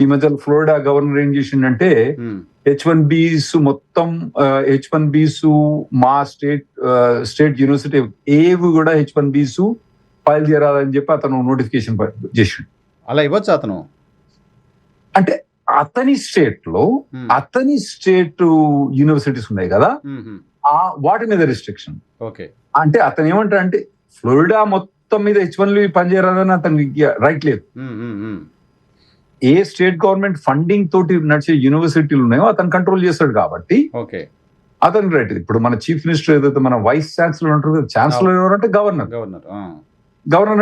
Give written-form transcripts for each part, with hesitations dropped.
ఈ మధ్య Florida governor ఏం చేసిండంటే H1Bs మొత్తం H1Bs మా స్టేట్ యూనివర్సిటీ ఏవి కూడా H1Bs ఫైల్ చేయరాదని చెప్పి అతను నోటిఫికేషన్ చేసిండు. అలా ఇవ్వచ్చు అతను అంటే అతని స్టేట్ లో అతని స్టేట్ యూనివర్సిటీస్ ఉన్నాయి కదా, వాటి మీద రిస్ట్రిక్షన్. ఓకే, అంటే అతను ఏమంటాడంటే ఫ్లోరిడా మొత్తం మీద H1B పనిచేయరాదని అతనికి రైట్ లేదు. ఏ స్టేట్ గవర్నమెంట్ ఫండింగ్ తోటి నడిచే యూనివర్సిటీలు ఉన్నాయో అతను కంట్రోల్ చేస్తాడు కాబట్టి అతనికి రైట్. ఇప్పుడు మన చీఫ్ మినిస్టర్ ఏదైతే మన వైస్ ఛాన్సలర్ ఉంటారు, ఛాన్సలర్ ఎవరంటే గవర్నర్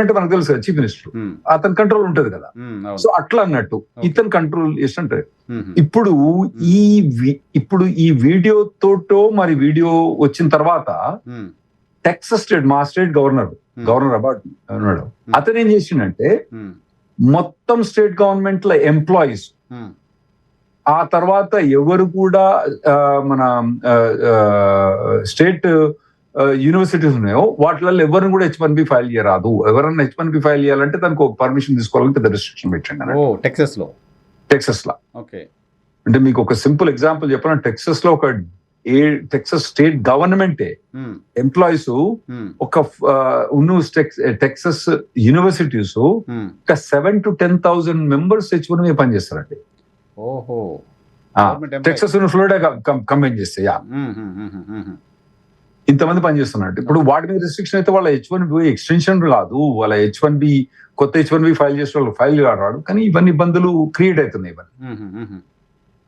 అంటే మనకు తెలుసు కదా, చీఫ్ మినిస్టర్ అతని కంట్రోల్ ఉంటది కదా. సో అట్లా అన్నట్టు ఇతను కంట్రోల్ చేస్తుంటే ఇప్పుడు ఈ వీడియో తోటో మరి వీడియో వచ్చిన తర్వాత టెక్సస్ స్టేట్ మా స్టేట్ గవర్నర్ అబార్ట్ ఉన్నాడు, అతను ఏం చేసిండంటే మొత్తం స్టేట్ గవర్నమెంట్ లో ఎంప్లాయీస్ ఆ తర్వాత ఎవరు కూడా మన స్టేట్ యూనివర్సిటీస్ ఉన్నాయో వాటిలలో ఎవరిని కూడా H1B ఫైల్ చేయరాదు. ఎవరన్నా H1B ఫైల్ చేయాలంటే దానికి ఒక పర్మిషన్ తీసుకోవాలని పెద్ద రిస్ట్రిక్షన్ పెట్టండి టెక్సస్ లో. అంటే మీకు ఒక సింపుల్ ఎగ్జాంపుల్ చెప్పాలంటే టెక్సస్ లో టెక్సస్ స్టేట్ గవర్నమెంటే ఎంప్లాయీస్ ఒక టెక్సస్ యూనివర్సిటీస్ ఒక 7,000 to 10,000 మెంబర్స్ H1B పనిచేస్తారండి. టెక్సస్ ఫ్లోరిడా కంబైన్ చేస్తే ఇంతమంది పనిచేస్తున్నారు. ఇప్పుడు వాటి మీద రిస్ట్రిక్షన్ అయితే వాళ్ళ H1B ఎక్స్టెన్షన్ కాదు, వాళ్ళ కొత్త H1B ఫైల్ చేసే వాళ్ళు ఫైల్ కాదు, కానీ ఇవన్నీ ఇబ్బందులు క్రియేట్ అవుతున్నాయి ఇవన్నీ.